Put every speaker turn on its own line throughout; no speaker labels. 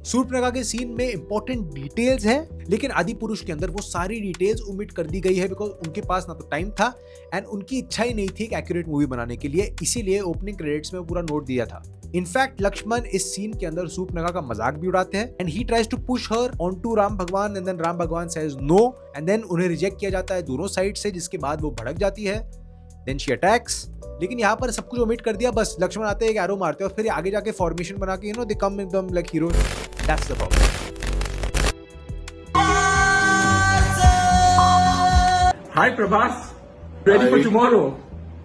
सूर्पनखा के सीन में important details है, लेकिन आदि पुरुष के अंदर वो सारी डिटेल्स ओमिट कर दी गई है बिकॉज उनके पास ना तो टाइम था एंड उनकी इच्छा ही नहीं थी एक एक्यूरेट मूवी बनाने के लिए, इसीलिए ओपनिंग क्रेडिट्स में पूरा नोट दिया था। इनफैक्ट लक्ष्मण इस सीन के अंदर सूर्पनखा का मजाक भी उड़ाते हैं and he tries to push her on to Ram भगवान एंड देन राम भगवान सेज नो एंड देन उन्हें रिजेक्ट किया जाता है दोनों साइड से, जिसके बाद वो भड़क जाती है, देन शी अटैक्स। लेकिन यहाँ पर सब कुछ ओमिट कर दिया, बस लक्ष्मण आते हैं, एक एरो मारते हैं और फिर आगे जाके फॉर्मेशन बना के दे कम एकदम like hero. That's the problem.
Hi Prabhas, ready for tomorrow.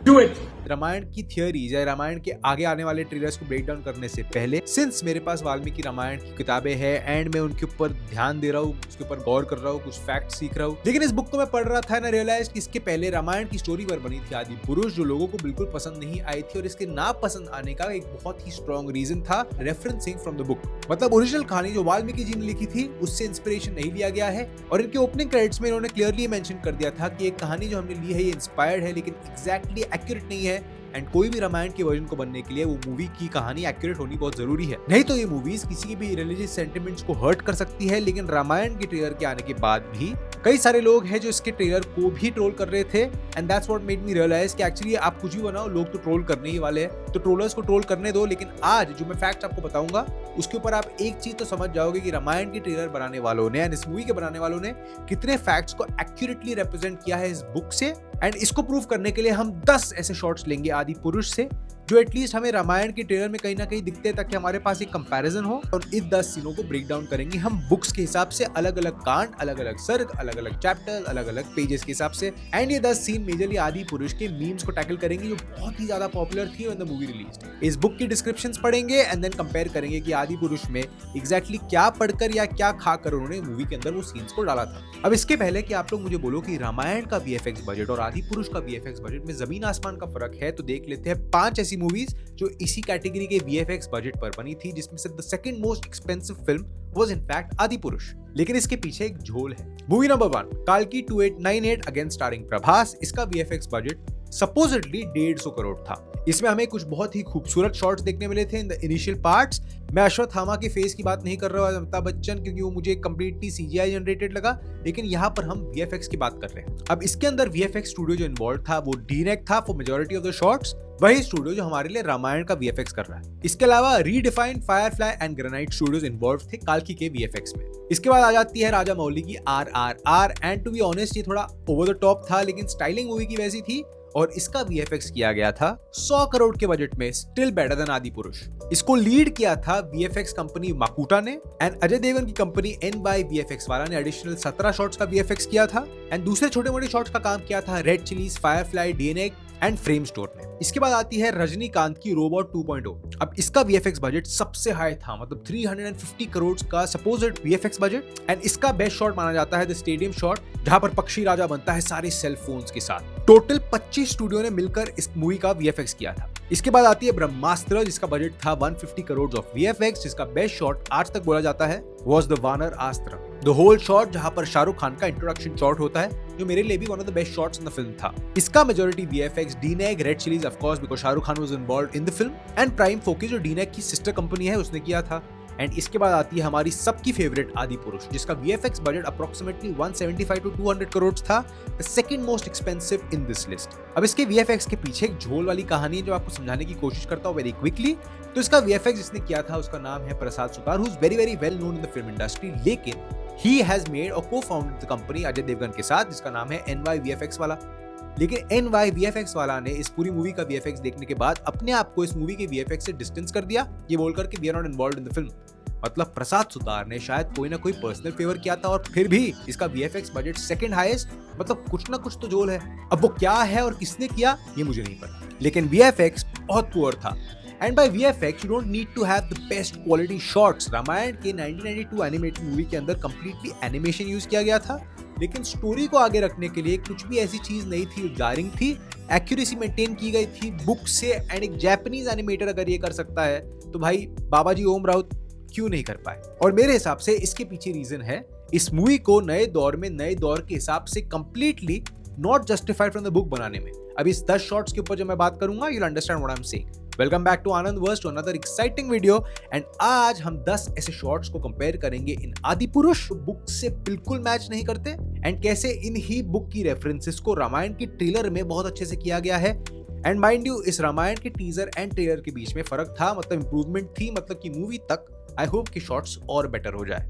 Do it.
Ramayana की थियोरीज या रामायण के आगे आने वाले ट्रेलर्स को ब्रेक डाउन करने से पहले, सिंस मेरे पास वाल्मीकि रामायण की किताबें हैं एंड मैं उनके ऊपर ध्यान दे रहा हूँ, उसके ऊपर गौर कर रहा हूँ, कुछ फैक्ट सीख रहा हूँ, लेकिन इस बुक को मैं पढ़ रहा था ना रियलाइज कि इसके पहले रामायण की स्टोरी पर बनी थी आदि पुरुष, जो लोगों को बिल्कुल पसंद नहीं आई थी और इसके ना पसंद आने का एक बहुत ही स्ट्रॉन्ग रीजन था रेफरेंसिंग फ्रॉम द बुक। मतलब ओरिजिनल कहानी जो वाल्मीकि जी ने लिखी थी उससे इंस्पिरेशन नहीं लिया गया है और इनके ओपनिंग क्रेडिट्स में इन्होंने क्लियरली मेंशन कर दिया था कि एक कहानी जो हमने ली है ये इंस्पायर्ड है लेकिन एग्जैक्टली एक्यूरेट नहीं है एंड कोई भी रामायण के वर्जन को बनने के लिए वो मूवी की कहानी एक्यूरेट होनी बहुत जरूरी है, नहीं तो ये मूवीज किसी की भी रिलीजियस सेंटिमेंट्स को हर्ट कर सकती है। लेकिन रामायण के ट्रेलर के आने के बाद भी कई सारे लोग हैं जो इसके ट्रेलर को भी ट्रोल कर रहे थे and that's what made me realize कि एक्चुअली आप कुछ भी बनाओ लोग तो ट्रोल करने ही वाले हैं, तो ट्रोलर्स को ट्रोल करने दो। लेकिन आज जो मैं फैक्ट आपको बताऊंगा उसके ऊपर आप एक चीज तो समझ जाओगे कि रामायण के ट्रेलर बनाने वालों ने एंड इस मूवी के बनाने वालों ने कितने फैक्ट्स को एक्यूरेटली रिप्रेजेंट किया है इस बुक से। एंड इसको प्रूव करने के लिए हम 10 ऐसे शॉट्स लेंगे आदि पुरुष से जो एटलीस्ट हमें रामायण के ट्रेलर में कहीं ना कहीं दिखते हैं ताकि हमारे पास एक कंपैरिजन हो, और इस 10 सीनों को ब्रेक डाउन करेंगे हम बुक्स के हिसाब से, अलग अलग कांड, अलग अलग सर्ग, अलग अलग चैप्टर, अलग अलग पेजेस के हिसाब से। एंड ये 10 सीन मेजरली आदि पुरुष के मीम्स को टैकल करेंगे जो बहुत ही ज्यादा पॉपुलर थी व्हेन द मूवी रिलीज्ड। इस बुक की डिस्क्रिप्शंस पढ़ेंगे एंड देन कंपेयर करेंगे कि आदि पुरुष में एग्जैक्टली क्या पढ़कर या क्या खाकर उन्होंने मूवी के अंदर वो सीन्स को डाला था। अब इसके पहले कि आप लोग मुझे बोलो कि रामायण का वीएफएक्स बजट और आदि पुरुष का वीएफएक्स बजट में जमीन आसमान का फर्क है, तो देख लेते हैं 5 ऐसी मूवीज जो इसी कैटेगरी के वीएफएक्स बजट पर बनी थी, जिसमें से the second most expensive film was in fact आदि पुरुष। लेकिन इसके पीछे एक झोल है। Movie number 1 काल्की 2898 against starring Prabhas. इसका वीएफएक्स बजट सपोजिटली 150 करोड़ था। इसमें हमें कुछ बहुत ही खूबसूरत शॉट्स देखने मिले थे इन द इनिशियल पार्ट्स। मैं अश्वत्थामा के फेस की बात नहीं कर रहा हूँ, अमिताभ बच्चन, क्योंकि वो मुझे कंप्लीटली सीजीआई जनरेटेड लगा, लेकिन यहाँ पर हम वीएफएक्स की बात कर रहे हैं। अब इसके अंदर वीएफएक्स स्टूडियो जो इन्वॉल्व था वो डीनेक था for majority of the shots, वही स्टूडियो जो हमारे लिए रामायण का वीएफएक्स कर रहा है। इसके अलावा redefined, Firefly and granite studios involve थे काल्की के वीएफएक्स में। इसके बाद आ जाती है राजा मौली की RRR and to be honest ये थोड़ा ओवर द टॉप था, लेकिन स्टाइलिंग मूवी की वैसी थी और इसका वीएफएक्स किया गया था 100 करोड़ के बजट में, स्टिल बेटर देन आदि पुरुष। इसको लीड किया था वीएफएक्स कंपनी माकूटा ने एंड अजय देवगन की कंपनी NY VFX वाला ने एडिशनल 17 शॉट्स का वीएफएक्स किया था एंड दूसरे छोटे मोटे शॉट्स का काम किया था red chillies, Firefly, DNA and frame store ने। इसके बाद आती है रजनीकांत की रोबोट 2.0। अब इसका वीएफएक्स बजट सबसे हाई था, मतलब 350 करोड़ का सपोज्ड वीएफएक्स बजट एंड इसका बेस्ट शॉट माना जाता है द स्टेडियम शॉट, जहां पर पक्षी राजा बनता है सारे सेल फोन्स के साथ। टोटल 25 स्टूडियो ने मिलकर इस मूवी का वीएफएक्स किया था। इसके बाद आती है ब्रह्मास्त्र, जिसका बजट था 150 करोड़ ऑफ वीएफएक्स, जिसका बेस्ट शॉट आज तक बोला जाता है वाज द वानर अस्त्र, द होल शॉट, जहां पर शाहरुख खान का इंट्रोडक्शन शॉट होता है, जो मेरे लिए भी one of the best shots in the film था। इसका majority VFX DNEG, Red Chillies of course because Shah Rukh Khan was involved in the film and Prime Focus जो डीनेक की सिस्टर कंपनी है उसने किया था। एंड इसके बाद आती है हमारी सबकी फेवरेट आदि पुरुष, जिसका VFX budget approximately 175 to 200 crore था, the second most expensive in this list. अब इसके वीएफएक्स के पीछे एक झोल वाली कहानी है जो आपको समझाने की कोशिश करता हूं वेरी क्विकली। तो इसका वीएफएक्स जिसने किया था उसका नाम है Prasad Sutar, who is very very well known in the film industry, लेकिन ही हैज मेड और co-founded the company Ajay Devgn के साथ, जिसका नाम है NY VFX वाला। लेकिन NY VFX वाला ने इस पूरी मूवी का वीएफएक्स देखने के बाद अपने आप को इस मूवी के वीएफएक्स से डिस्टेंस कर दिया, ये बोलकर कि we are not involved in the film. मतलब प्रसाद सुतार ने शायद कोई ना कोई पर्सनल फेवर किया था और फिर भी इसका वीएफएक्स बजट सेकंड हाईएस्ट, मतलब कुछ ना कुछ तो जोल है। अब वो क्या है और किसने किया ये मुझे नहीं पता, लेकिन वीएफएक्स बहुत पुअर था। And by VFX you don't need to have the best quality shots. Ramayana के 1992 एनिमेटेड मूवी के अंदर कंप्लीटली एनिमेशन यूज किया गया था, लेकिन स्टोरी को आगे रखने के लिए कुछ भी ऐसी चीज नहीं थी जो जारिंग थी। एक्यूरेसी मेंटेन की गई थी बुक से एंड एक जापानीज एनिमेटर अगर ये कर सकता है तो भाई बाबाजी ओम राउत क्यों नहीं कर पाए। और मेरे हिसाब से इसके पीछे रीजन है इस मूवी को नए दौर में नए दौर के हिसाब से completely not justified from the book बनाने में। अब इस 10 शॉट्स के ऊपर जो मैं बात करूंगा you will understand what I am saying. Welcome back to Anand verse to another exciting video. And आज हम 10 ऐसे शॉट्स को कंपेयर करेंगे इन आदिपुरुष बुक से बिल्कुल मैच नहीं करते एंड कैसे इन ही बुक की रेफरेंसेस को रामायण की ट्रेलर में बहुत अच्छे से किया गया है। एंड माइंड यू, इस रामायण के टीजर एंड ट्रेलर के बीच में फर्क था, मतलब इंप्रूवमेंट थी, मतलब कि मूवी तक। आई होप कि शॉट्स और बेटर हो जाए।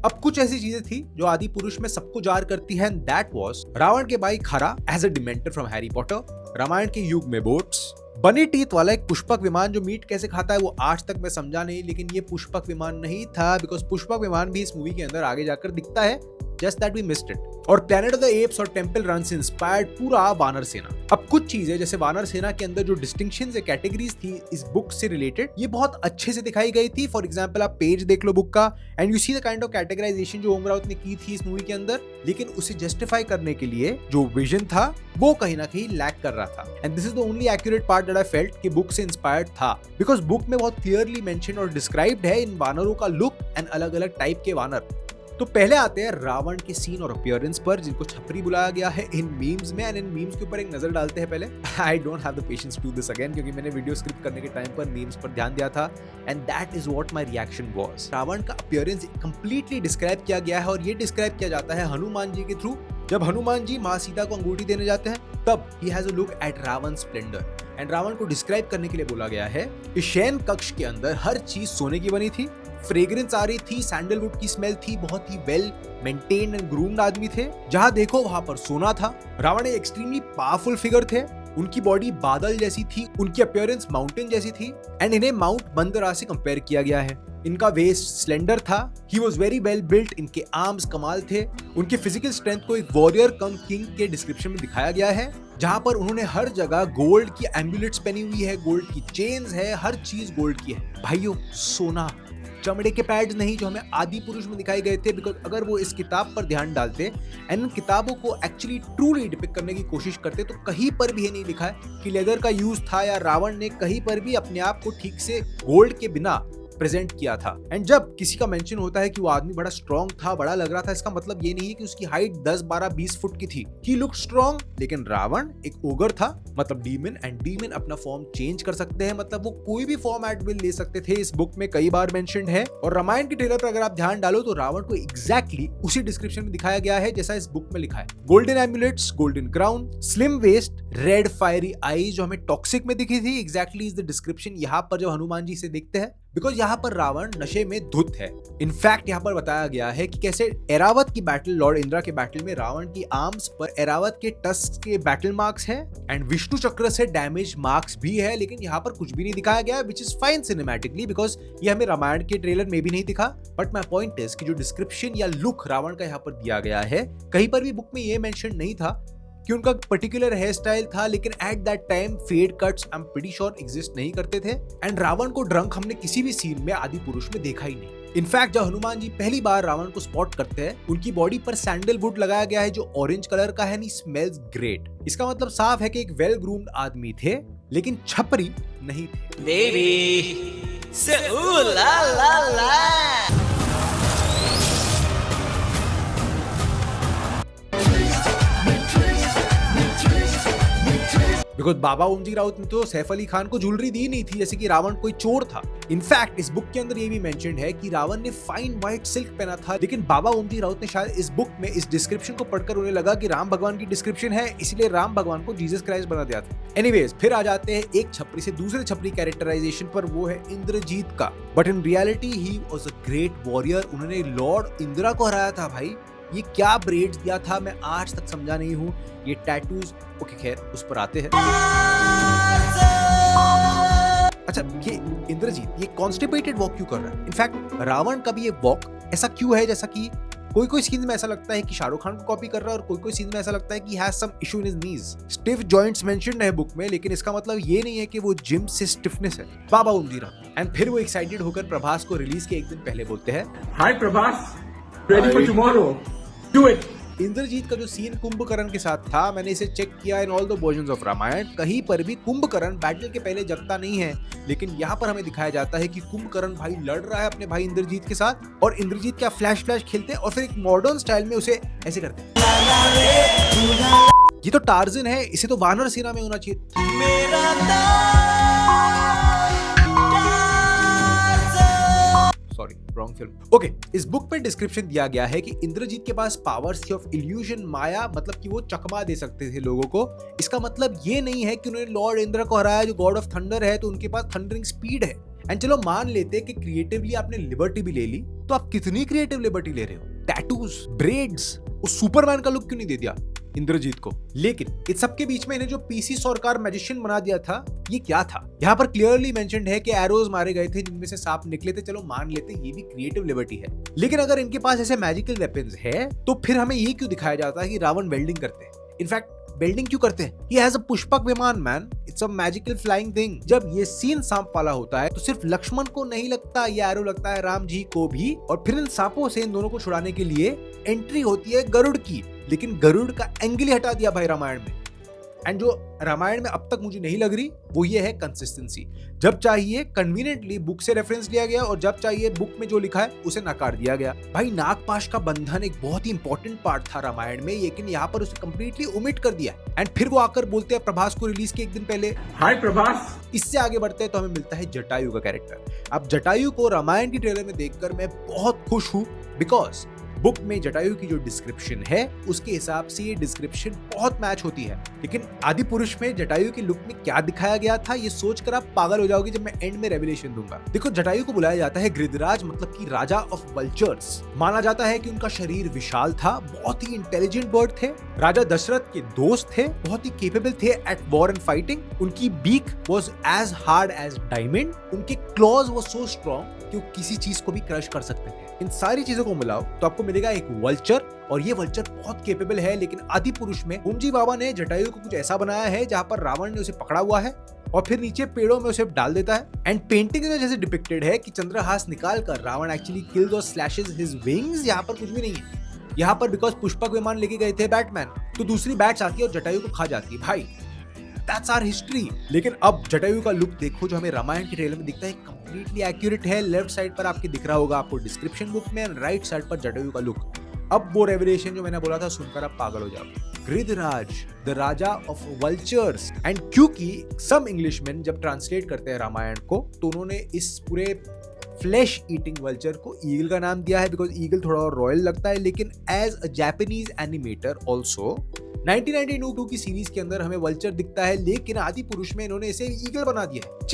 अब कुछ ऐसी चीजें थी जो आदि पुरुष में सबको जार करती है, एंड दैट वाज रावण के भाई Khara as a dementor from Harry Potter, Ramayan के युग में बोट्स, बनी टीथ वाला एक पुष्पक विमान जो मीट कैसे खाता है वो आज तक मैं समझा नहीं, लेकिन ये पुष्पक विमान नहीं था, बिकॉज पुष्पक विमान भी इस मूवी के अंदर आगे जाकर दिखता है, just that we missed it. और प्लैनेट ऑफ द एप्स और टेंपल रन से इंस्पायर्ड पूरा वानर सेना। अब कुछ चीजें जैसे वानर सेना के अंदर जो डिस्टिंक्शंस या कैटेगरीज थी इस बुक से रिलेटेड, ये बहुत अच्छे से दिखाई गई थी। फॉर एग्जांपल आप पेज देख लो बुक का and you see the kind of categorization जो ओम राउत ने की थी इस मूवी के अंदर, लेकिन उसे जस्टिफाई करने के लिए जो विजन था वो कहीं ना कहीं लैक कर रहा था। And this is the only accurate part that I felt कि बुक से इंस्पायर्ड था, बिकॉज बुक में बहुत क्लियरली मेंशन और डिस्क्राइब्ड है इन वानरों का लुक एंड अलग अलग टाइप के वानर। तो पहले आते हैं रावण के सीन और अपीयरेंस पर, जिनको छपरी बुलाया गया है इन मीम्स में, एंड इन मीम्स के ऊपर एक नजर डालते हैं पहले। I don't have the patience to this again, क्योंकि मैंने वीडियो स्क्रिप्ट करने के टाइम पर मीम्स पर ध्यान दिया था, and that is what my reaction was. Ravan का अपीयरेंस कंप्लीटली डिस्क्राइब किया गया है, और ये डिस्क्राइब किया जाता है हनुमान जी के थ्रू। जब हनुमान जी माँ सीता को अंगूठी देने जाते हैं तब ही has a look at Ravan splendour, and Ravan को डिस्क्राइब करने के लिए बोला गया है कि शयन कक्ष के अंदर हर चीज सोने की बनी थी, फ्रेग्रेंस आ रही थी, सैंडलवुड की स्मेल थी, बहुत ही वेल मेंटेन्ड एंड ग्रूम्ड आदमी थे, जहां देखो वहां पर सोना था। रावण एक एक्सट्रीमली पावरफुल फिगर थे, उनकी बॉडी बादल जैसी थी, उनकी अपीयरेंस माउंटेन जैसी थी, एंड इन्हें माउंट बंदरा से कंपेयर किया गया है। इनका वेस्ट स्लेंडर था, he was very well built, इनके आर्म्स कमाल थे, उनके फिजिकल स्ट्रेंथ को एक वॉरियर कम किंग के डिस्क्रिप्शन में दिखाया गया है, जहां पर उन्होंने हर जगह गोल्ड की एम्बुलेट्स पहनी हुई है, गोल्ड की चेन्स है, हर चीज गोल्ड की है। भाइयों, सोना, चमड़े के पैड्स नहीं जो हमें आदि पुरुष में दिखाए गए थे, बिकॉज अगर वो इस किताब पर ध्यान डालते एंड इन किताबों को एक्चुअली ट्रूली डिपिक्ट करने की कोशिश करते तो कहीं पर भी ये नहीं लिखा है कि लेदर का यूज था, या रावण ने कहीं पर भी अपने आप को ठीक से गोल्ड के बिना प्रेजेंट किया था। एंड जब किसी का मेंशन होता है कि वो आदमी बड़ा स्ट्रॉन्ग था, बड़ा लग रहा था, इसका मतलब ये नहीं है कि उसकी हाइट 10, 12, 20 फुट की थी। ही लुक स्ट्रॉन्ग, लेकिन रावण एक ओगर था, मतलब डीमन, एंड डीमन अपना फॉर्म चेंज कर सकते हैं, मतलब वो कोई भी फॉर्म एट विल ले सकते थे, इस बुक में कई बार मेंशन्ड है। और रामायण के ट्रेलर पर अगर आप ध्यान डालो तो रावण को एग्जैक्टली उसी डिस्क्रिप्शन में दिखाया गया है जैसा इस बुक में लिखा है। Golden amulets, golden crown, slim waist, red fiery eyes जो हमें टॉक्सिक में दिखी थी, एग्जैक्टली इज द डिस्क्रिप्शन यहाँ पर जब हनुमान जी से देखते हैं, बिकॉज यहाँ पर रावण नशे में धुत है। इनफैक्ट यहाँ पर बताया गया है कि कैसे एरावत की बैटल, लॉर्ड इंद्रा के बैटल में रावण की आर्म्स पर एरावत के टस्क के बैटल मार्क्स है, एंड विष्णु चक्र से डैमेज मार्क्स भी है, लेकिन यहाँ पर कुछ भी नहीं दिखाया गया, which is fine cinematically, because ये हमें रामायण के ट्रेलर में भी नहीं दिखा। बट माई पॉइंट इज कि जो डिस्क्रिप्शन या लुक रावण का यहाँ पर दिया गया है, कहीं पर भी बुक में ये मेंशन नहीं था कि उनका पर्टिकुलर हेयर स्टाइल था, लेकिन at that time fade cuts I am pretty sure exist नहीं करते थे, एंड रावण को ड्रंक हमने किसी भी सीन में आदि पुरुष में देखा ही नहीं। इनफैक्ट जब हनुमान जी पहली बार रावण को स्पॉट करते हैं, उनकी बॉडी पर सैंडलवुड लगाया गया है जो ऑरेंज कलर का है, एंड स्मेल्स ग्रेट। इसका मतलब साफ है कि एक वेल ग्रूम्ड आदमी थे, लेकिन छपरी नहीं थे।
Baby, say ooh la la la.
Because Baba Omji Raut ने तो सैफ अली खान को ज्वेलरी दी नहीं थी, जैसे कि रावण कोई चोर था। इनफैक्ट इस बुक के अंदर ये भी मेंशन्ड है कि रावण ने फाइन व्हाइट सिल्क पहना था, लेकिन बाबा ओमजी राउत ने शायद इस बुक में इस डिस्क्रिप्शन को पढ़कर उन्हें लगा कि राम भगवान की डिस्क्रिप्शन है, इसलिए राम भगवान को जीसस क्राइस्ट बना दिया था। एनीवेज, फिर आ जाते हैं एक छपरी से दूसरे छपरी कैरेक्टराइजेशन पर, वो है इंद्रजीत का। But in reality he was a great warrior, उन्होंने लॉर्ड इंदिरा को हराया था। भाई ये क्या ब्रेड्स दिया था, मैं आज तक समझा नहीं हूँ। ये टैटूज, ओके खैर उस पर आते हैं। अच्छा, ये इंद्रजीत ये कॉन्स्टिपेटेड वॉक क्यों कर रहा है? इनफैक्ट रावण का भी ये वॉक ऐसा क्यों है, जैसा कि कोई सीन में ऐसा लगता है कि शाहरुख खान को कॉपी कर रहा है, और कोई सीन में ऐसा लगता है कि has some issue in his knees. Stiff joints mentioned है बुक में, लेकिन इसका मतलब ये नहीं है कि वो जिम से स्टिफनेस है। बाबा ओमजी राउत। एंड फिर वो एक्साइटेड होकर प्रभास को रिलीज के एक दिन पहले बोलते हैं,
Hi Prabhas, ready for tomorrow. Do it.
Indrajit का जो सीन कुंभकर्ण के साथ था, मैंने इसे चेक किया in all the versions of Ramayan, कहीं पर भी कुंभकर्ण बैटल के पहले जगता नहीं है, लेकिन यहाँ पर हमें दिखाया जाता है कि कुंभकर्ण भाई लड़ रहा है अपने भाई इंद्रजीत के साथ, और इंद्रजीत क्या फ्लैश खेलते हैं और फिर एक मॉडर्न स्टाइल में उसे ऐसे करते हैं। ये तो टार्जन है, इसे तो वानर सेना में होना चाहिए।
मेरा
सॉरी, रॉन्ग फिल्म। ओके, इस बुक में डिस्क्रिप्शन दिया गया है कि इंद्रजीत के पास पावर्स थी ऑफ इल्यूजन, माया, मतलब कि वो चकमा दे सकते थे लोगों को। इसका मतलब ये नहीं है कि उन्होंने लॉर्ड इंद्र को हराया जो गॉड ऑफ थंडर है, तो उनके पास थंडरिंग स्पीड है। एंड चलो मान लेते कि क्रिएटिवली आपने लिबर्टी भी ले ली, तो आप कितनी क्रिएटिव लिबर्टी ले रहे हो? टैटूज, ब्रेड्स, उस सुपरमैन का लुक क्यों नहीं दे दिया इंद्रजीत को? लेकिन इस सब के बीच में इन्हें जो पीसी सरकार मैजिशियन बना दिया था, ये क्या था? यहाँ पर क्लियरली मेंशन्ड है कि एरोज मारे गए थे जिनमें से सांप निकले थे। चलो मान लेते ये भी क्रिएटिव लिबर्टी है, लेकिन अगर इनके पास ऐसे मैजिकल वेपन्स है तो फिर हमें ये क्यों दिखाया जाता है कि रावण वेल्डिंग करते हैं? इनफैक्ट वेल्डिंग क्यों करते हैं? He has a पुष्पक विमान man, it's a magical flying thing. जब ये सीन सांप वाला होता है तो सिर्फ लक्ष्मण को नहीं लगता, ये एरो लगता है राम जी को भी। और फिर इन सांपों से इन दोनों को छुड़ाने के लिए एंट्री होती है गरुड़ की, लेकिन गरुड़ का एंगल ही हटा दिया भाई रामायण में। एंड जो रामायण में अब तक मुझे नहीं लग रही वो ये है कंसिस्टेंसी। जब चाहिए कन्वीनियंटली बुक से रेफरेंस लिया गया और जब चाहिए बुक में जो लिखा है उसे नकार दिया गया। भाई नागपाश का बंधन एक बहुत ही इंपॉर्टेंट पार्ट था रामायण में, लेकिन यहाँ पर उसे कंप्लीटली ओमिट कर दिया। एंड फिर वो आकर बोलते हैं प्रभास को रिलीज के एक दिन पहले,
हाय प्रभास।
इससे आगे बढ़ते हैं तो हमें मिलता है जटायु का कैरेक्टर। अब जटायु को रामायण की ट्रेलर में देखकर मैं बहुत खुश हूँ, बिकॉज बुक में जटायु की जो डिस्क्रिप्शन है उसके हिसाब से ये डिस्क्रिप्शन बहुत मैच होती है। लेकिन आदि पुरुष में जटायु के लुक में क्या दिखाया गया था ये सोचकर आप पागल हो जाओगे जब मैं एंड में रेवलेशन दूंगा। देखो, जटायु को बुलाया जाता है गिरिधराज, मतलब कि राजा ऑफ वल्चर्स। माना जाता है कि उनका शरीर विशाल था, बहुत ही इंटेलिजेंट बर्ड थे, राजा दशरथ के दोस्त थे, बहुत ही केपेबल थे एट वॉर एंड फाइटिंग। उनकी beak was as hard as diamond, उनके क्लॉज वाज सो स्ट्रॉन्ग कि वो किसी चीज को भी क्रश कर सकते थे। इन सारी चीजों को मिलाओ तो आपको मिलेगा एक वल्चर, और ये वल्चर बहुत केपेबल है। लेकिन आदि पुरुष में ओमजी बाबा ने जटायु को कुछ ऐसा बनाया है जहां पर रावण ने उसे पकड़ा हुआ है और फिर नीचे पेड़ों में उसे डाल देता है। एंड पेंटिंग में जैसे डिपिक्टेड है कि चंद्रहास निकाल कर रावण एक्चुअली किल्स और स्लैशेस हिज विंग्स, यहाँ पर कुछ भी नहीं है। यहाँ पर बिकॉज पुष्पक विमान लेके गए थे बैटमैन, तो दूसरी बैट्स आती है और जटायु को खा जाती है। भाई दैट्स आवर हिस्ट्री। लेकिन अब जटायु का लुक देखो जो हमें रामायण के ट्रेलर में दिखता है, कंप्लीटली एक्यूरेट है। लेफ्ट साइड पर आपके दिख रहा होगा आपको डिस्क्रिप्शन बुक में, राइट साइड पर जटायु का लुक। अब वो रेवलेशन जो मैंने बोला था सुनकर आप पागल हो जाओगे। Gridhraj, the raja of vultures. And क्योंकि सम इंग्लिशमैन जब ट्रांसलेट करते हैं रामायण को तो उन्होंने इस पूरे फ्लैश ईटिंग वल्चर को ईगल का नाम दिया है, बिकॉज ईगल थोड़ा और रॉयल लगता है। लेकिन as a Japanese animator also 1992 की सीरीज के अंदर हमें वल्चर दिखता है, लेकिन आदि पुरुष में इन्होंने इसे ईगल बना दिया है।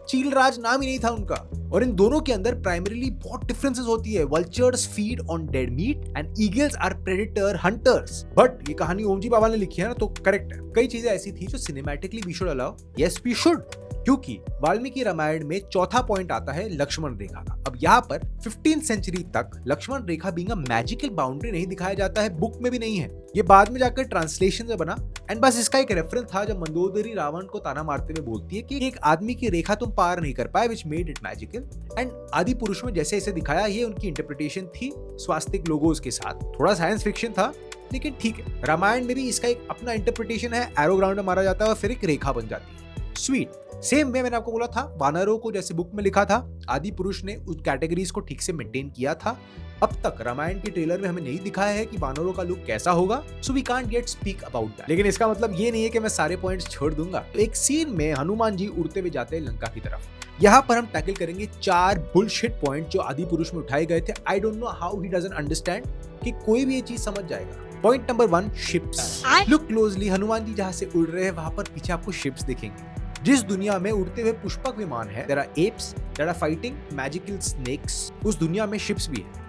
चील राज नाम ही नहीं था उनका। और इन दोनों के अंदर प्राइमरीली बहुत डिफरेंसेस होती है। Vultures feed on dead meat and eagles are predator hunters. But ये कहानी ओमजी बाबा ने लिखी है ना, तो करेक्ट है। कई चीजें ऐसी थी जो cinematically we should allow, yes we should, क्योंकि वाल्मीकि रामायण में चौथा पॉइंट आता है लक्ष्मण रेखा का। अब यहाँ पर 15th सेंचुरी तक लक्ष्मण रेखा बीइंग अ मैजिकल बाउंड्री नहीं दिखाया जाता है, बुक में भी नहीं है, ये बाद में जाकर ट्रांसलेशन में बना। एंड बस इसका एक रेफरेंस था जब मंदोदरी रावण को ताना मारते हुए बोलती है कि एक आदमी की रेखा तुम पार नहीं कर पाए, which made it magical. And आदि पुरुष में जैसे इसे दिखाया, ये उनकी इंटरप्रिटेशन थी स्वास्तिक लोगोस के साथ। थोड़ा साइंस फिक्शन था लेकिन ठीक है। रामायण में भी इसका एक अपना इंटरप्रिटेशन है, एरो ग्राउंड में मारा जाता है और फिर एक रेखा बन जाती है। स्वीट सेम वे मैंने आपको बोला था, वानरों को जैसे बुक में लिखा था, आदि पुरुष ने उस कैटेगरीज को ठीक से मेंटेन किया था। अब तक रामायण के ट्रेलर में हमें नहीं दिखाया है कि वानरों का लुक कैसा होगा, so we can't get speak about that. लेकिन इसका मतलब ये नहीं है कि मैं सारे पॉइंट्स छोड़ दूंगा। तो एक सीन में हनुमान जी उड़ते हुए जाते हैं लंका की तरफ। यहाँ पर हम टैकल करेंगे 4 बुलशिट पॉइंट जो आदि पुरुष में उठाए गए थे। I don't know how he doesn't understand कि कोई भी ये चीज समझ जाएगा। Point number 1, ships. Look closely, Hanuman ji जहां से उड़ रहे हैं वहां पर पीछे आपको शिप्स दिखेंगे। जिस दुनिया में उड़ते हुए पुष्पक विमान है, there are apes, there are fighting magical snakes, उस दुनिया में शिप्स भी है।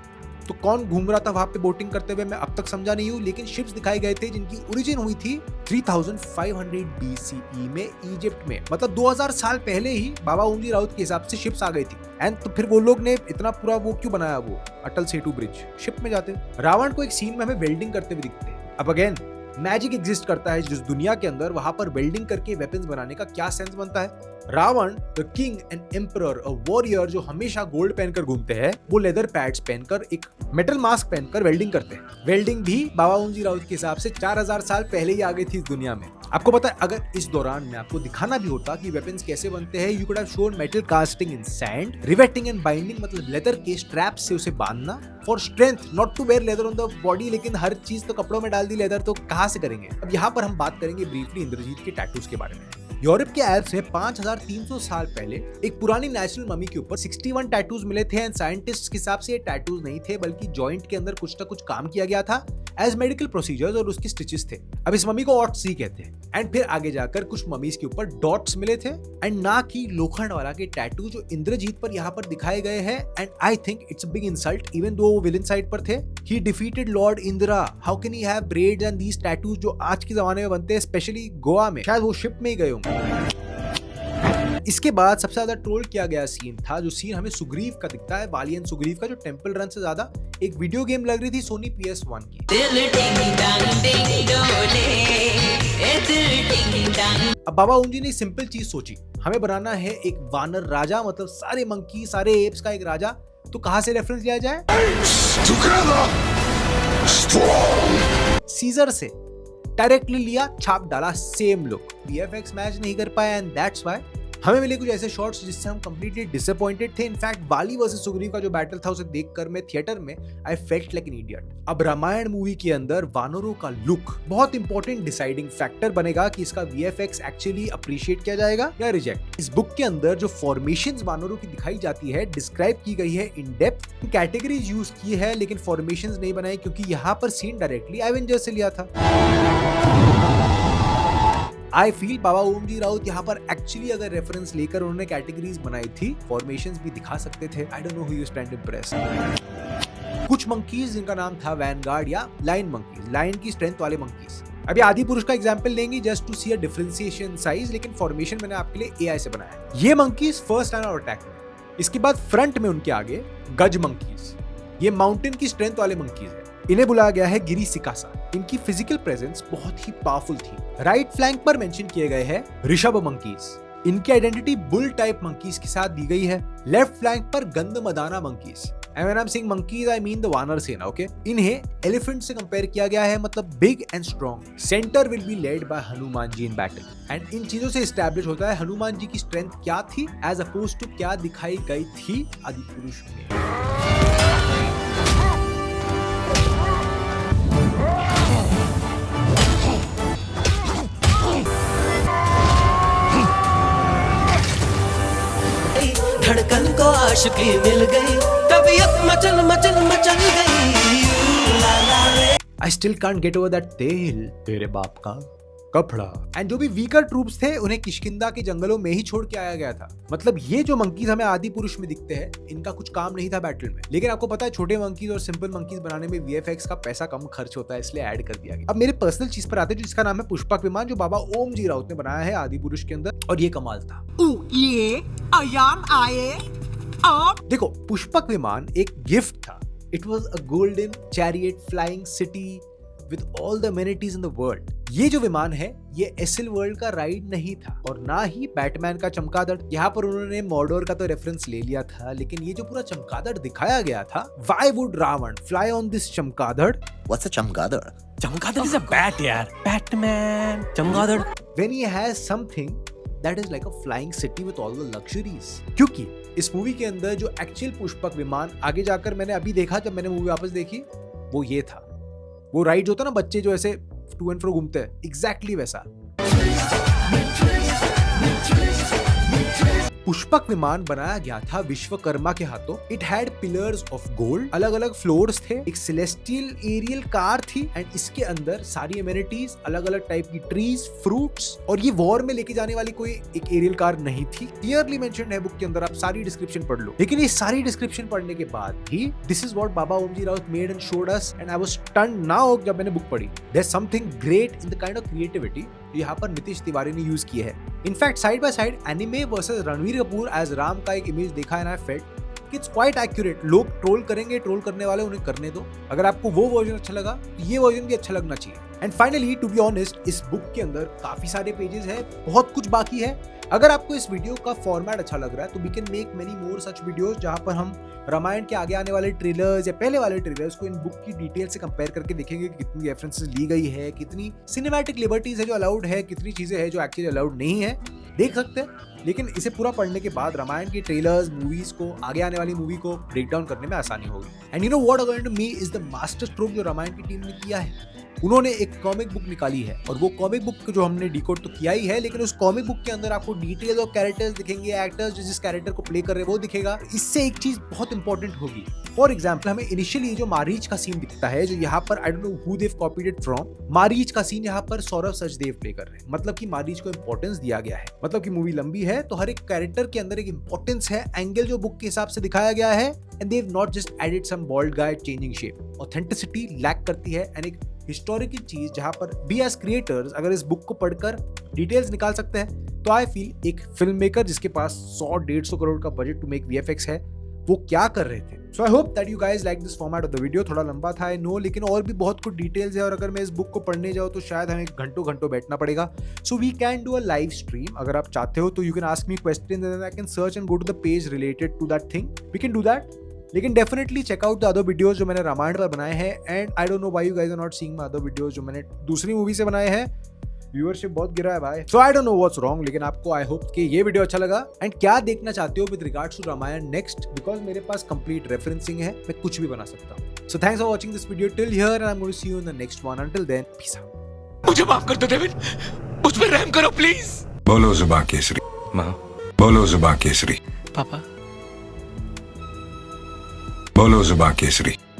तो कौन घूम रहा था वहां पे बोटिंग करते हुए मैं अब तक समझा नहीं हूं, लेकिन शिप्स दिखाए गए थे जिनकी ओरिजिन हुई थी 3500 BCE में इजिप्ट में। मतलब 2000 साल पहले ही बाबा ओमजी राउत के हिसाब से शिप्स आ गई थी। एंड तो फिर वो लोग ने इतना पूरा वो क्यों बनाया, वो अटल सेतु ब्रिज, शिप में जाते। रावण को एक सीन में हमें वेल्डिंग करते हुए दिखते हैं। अब अगेन मैजिक एग्जिस्ट करता है जिस दुनिया के अंदर, वहां पर वेल्डिंग करके वेपन्स बनाने का क्या सेंस बनता है। Ravan the king and emperor, a warrior जो हमेशा गोल्ड पहनकर घूमते हैं, वो लेदर पैड्स पहनकर एक मेटल मास्क पहनकर वेल्डिंग करते हैं। वेल्डिंग भी बाबा ओमजी राउत के हिसाब से 4000 साल पहले ही आ गई थी इस दुनिया में। आपको पता है अगर इस दौरान में आपको दिखाना भी होता कि वेपन्स कैसे बनते हैं, you could have shown metal casting in sand, riveting and binding, मतलब लेदर के स्ट्रैप से उसे बांधना for strength, not to wear leather on the body, लेकिन हर चीज तो कपड़ों में डाल दी लेदर, तो कहां से करेंगे। अब यहाँ पर हम बात करेंगे ब्रीफली इंद्रजीत के टैटूज के बारे में। यूरोप के एल्प्स में 5300 साल पहले एक पुरानी नेचुरल ममी के ऊपर 61 टैटूज मिले थे एंड साइंटिस्ट के हिसाब से ये टैटूज नहीं थे बल्कि जॉइंट के अंदर कुछ ना कुछ काम किया गया था एज मेडिकल प्रोसीजर्स और उसके स्टिचेस थे। अब इस ममी को ऑट्सी कहते हैं एंड फिर आगे जाकर कुछ ममीज के ऊपर डॉट्स मिले थे एंड ना कि लोखंड वाला के टैटू जो इंद्रजीत पर यहाँ पर दिखाए गए हैं। And I think it's a big insult even though वो विलन साइड पर थे। He defeated lord Indra, how can he have braids and these tattoos जो आज के जमाने में बनते हैं स्पेशली गोवा में, शायद वो शिप में ही गए होंगे। इसके बाद सबसे ज्यादा ट्रोल किया गया सीन था जो सीन हमें सुग्रीव का दिखता है, वालियन सुग्रीव का, जो टेंपल रन से ज्यादा एक वीडियो गेम लग रही थी सोनी PS1 की। अब बाबा ओम जी ने सिंपल चीज सोची, हमें बनाना है एक वानर राजा, मतलब सारे मंकी सारे एप्स का एक राजा, तो कहां से रेफरेंस लिया जाए? सीजर से डायरेक्टली लिया, छाप डाला, सेम लुक। VFX मैच नहीं कर पाया एंड दैट्स व्हाई हमें मिले कुछ ऐसे शॉट्स जिससे हम कंप्लीटली डिसअपॉइंटेड थे। इनफैक्ट वाली वर्सेस सुग्रीव का जो बैटल था उसे देखकर मैं थिएटर में I felt like an idiot. अब रामायण मूवी के अंदर वानरों का लुक बहुत इंपॉर्टेंट डिसाइडिंग फैक्टर बनेगा कि इसका VFX एक्चुअली अप्रिशिएट किया जाएगा या रिजेक्ट। इस बुक के अंदर जो फॉर्मेशंस वानरों की दिखाई जाती है डिस्क्राइब की गई है इन डेप्थ, कैटेगरीज यूज की है लेकिन फॉर्मेशंस नहीं बनाई क्योंकि यहाँ पर सीन डायरेक्टली एवेंजर्स से लिया था। आई फील बाबा ओम जी राउत यहाँ पर एक्चुअली अगर रेफरेंस लेकर उन्होंने कैटेगरीज बनाई थी, फॉर्मेशंस भी दिखा सकते थे। I don't know who you stand impress. कुछ मंकीज जिनका नाम था वैनगार्ड या लायन मंकीज, लायन की स्ट्रेंथ वाले मंकीज। अभी आदि पुरुष का एग्जांपल लेंगे just to see a differentiation size, लेकिन फॉर्मेशन मैंने आपके लिए AI से बनाया। ये मंकीज फर्स्ट आए और अटैक में, इसके बाद फ्रंट में उनके आगे गज मंकीज, ये माउंटेन की स्ट्रेंथ वाले मंकीज है। इन्हें बुलाया गया है गिरी सिकासा। इनकी फिजिकल प्रेजेंस बहुत ही पावरफुल थी। राइट फ्लैंक पर मेंशन किए गए हैं ऋषभ मंकीज। इनकी आइडेंटिटी बुल टाइप मंकीज के साथ दी गई है। लेफ्ट फ्लैंक पर गंधमदाना monkeys. And when I'm saying monkeys, I mean the वानर सेना, okay? इन्हें एलिफेंट से कंपेयर किया गया है, मतलब big and strong. Centre will be led by Hanuman ji in battle. And इन चीजों से एस्टैब्लिश होता है हनुमान जी की स्ट्रेंथ क्या थी एज अपोज टू क्या दिखाई गई थी आदि पुरुष में।
धड़कन को आशिकी मिल गई, तबीयत मचल मचल मचल गई।
I still can't get over that tail, तेरे बाप का कपड़ा। एंड जो भी वीकर ट्रूप्स थे उन्हें किष्किंधा के जंगलों में ही छोड़ के आया गया था। मतलब ये जो मंकीज हमें आदि पुरुष में दिखते हैं, इनका कुछ काम नहीं था बैटल में। लेकिन आपको पता है छोटे मंकीज और सिंपल मंकीज बनाने में VFX का पैसा कम खर्च होता है, इसलिए ऐड कर दिया गया। अब मेरे पर्सनल चीज पर आते हैं जिसका नाम है पुष्पक विमान, जो बाबा ओम जी राउत ने बनाया है आदि पुरुष के अंदर, और ये कमाल था। देखो पुष्पक विमान एक गिफ्ट था। It was a golden chariot flying city with all the amenities in the world. ये जो विमान है ये एसिल वर्ल्ड का राइड नहीं था और ना ही बैटमैन का चमगादड़। यहाँ पर उन्होंने मॉर्डोर का तो रेफरेंस ले लिया था, लेकिन ये जो पूरा चमगादड़ दिखाया गया था, why would Ravan fly on this चमगादड़?
What's a chamgadar?
चमगादड़ is a bat यार, बैटमैन चमगादड़।
When he has something that is like a flying city with all the luxuries। क्योंकि इस मूवी के अंदर जो एक्चुअल पुष्पक विमान आगे जाकर मैंने अभी देखा, जब मैंने मूवी वापस देखी, वो ये था। वो राइड जो होता ना बच्चे जो ऐसे टू एंड फ्रो घूमते हैं, एग्जैक्टली वैसा। पुष्पक विमान बनाया गया था विश्वकर्मा के हाथों। It had pillars of gold, अलग अलग फ्लोर्स थे, एक सेलेस्टियल एरियल कार थी एंड इसके अंदर सारी एमेनिटीज, अलग अलग टाइप की ट्रीज, फ्रूट्स। और ये वॉर में लेके जाने वाली कोई एक एरियल कार नहीं थी, क्लियरली मेंशन्ड है बुक के अंदर, आप सारी डिस्क्रिप्शन पढ़ लो। लेकिन ये सारी डिस्क्रिप्शन पढ़ने के बाद भी this is what Baba Om ji Raut made and showed us and I was stunned now जब मैंने बुक पढ़ी। There is something great in the kind of creativity यहाँ पर नीतीश तिवारी ने यूज की है। In fact side by side anime versus Ranveer Kapoor as Ram का एक इमेज देखा है ना, फेल्ट इट्स क्वाइट एक्यूरेट। लोग ट्रोल करेंगे, ट्रोल करने वाले उन्हें करने दो। अगर आपको वो वर्जन अच्छा लगा तो ये वर्जन भी अच्छा लगना चाहिए। And finally to be honest, इस बुक के अंदर काफी सारे पेजेस है, बहुत कुछ बाकी है, अगर आपको इस वीडियो का फॉर्मेट अच्छा लग रहा है तो we can make many more such videos जहां पर हम रामायण के आगे आने वाले ट्रेलर्स या पहले वाले ट्रेलर्स को इन बुक की डिटेल से कंपेयर करके देखेंगे कि कितनी रेफरेंसेस ली गई है, कितनी सिनेमैटिक लिबर्टीज है जो अलाउड है, कितनी चीजें हैं जो एक्चुअली अलाउड नहीं है, देख सकते हैं। लेकिन इसे पूरा पढ़ने के बाद रामायण की ट्रेलर्स, मूवीज को, आगे आने वाली मूवी को ब्रेक डाउन करने में आसानी होगी। And you know what according to me is the master stroke जो रामायण की टीम ने किया है। उन्होंने एक कॉमिक बुक निकाली है और वो कॉमिक बुक को जो हमने डिकोड तो किया ही है, लेकिन उस कॉमिक बुक के अंदर आपको डिटेल्स और कैरेक्टर्स दिखेंगे, एक्टर्स जो जिस कैरेक्टर को प्ले कर रहे हैं वो दिखेगा। इससे एक चीज बहुत इंपॉर्टेंट होगी। फॉर एग्जाम्पल हमें इनिशियली जो मारीच का सीन दिखता है, जो यहाँ पर I don't know who they've copied it from, Marich का सीन यहाँ पर सौरभ सचदेव प्ले कर रहे हैं। मतलब कि मारीच को इंपॉर्टेंस दिया गया है, मतलब कि मूवी लंबी है तो हर एक कैरेक्टर के अंदर एक इंपॉर्टेंस है, एंगल जो बुक के हिसाब से दिखाया गया है। And they have not just added some bald guy changing shape. Authenticity lack करती है एंड एक हिस्टोरिकल चीज जहां पर वी एज क्रिएटर्स अगर इस बुक को पढ़कर डिटेल्स निकाल सकते हैं तो आई फील एक फिल्म मेकर जिसके पास 100-150 करोड़ का बजट टू मेक वीएफएक्स है वो क्या कर रहे थे। So I hope that you guys like this format of the video. थोड़ा लंबा था आई नो, लेकिन और भी बहुत कुछ डिटेल्स है और अगर मैं इस बुक को पढ़ने जाऊँ तो शायद हमें घंटों बैठना पड़ेगा। So we can do a live stream अगर आप चाहते हो तो you can ask me question and I can search and go to the page related to that thing, we can do that. लेकिन definitely check out the other videos जो मैंने रामायण पर बनाए हैं। And I don't know why you guys are not seeing my other videos जो मैंने दूसरी movie से बनाए हैं। व्यूअरशिप बहुत गिरा है भाई, so I don't know what's wrong. लेकिन आपको आई होप कि ये वीडियो अच्छा लगा एंड क्या देखना चाहते हो with regards to Ramayan next, because मेरे पास कंप्लीट रेफरेंसिंग है, मैं कुछ भी बना सकता हूँ। So thanks for watching this video till here and I am going to see you in the next one. Until then peace out.
मुझे माफ कर दो डेविड, मुझ पे रहम करो प्लीज।
बोलो जुबान केसरी।
माँ।
बोलो जुबान केसरी।
पापा।
बोलो जुबान केसरी।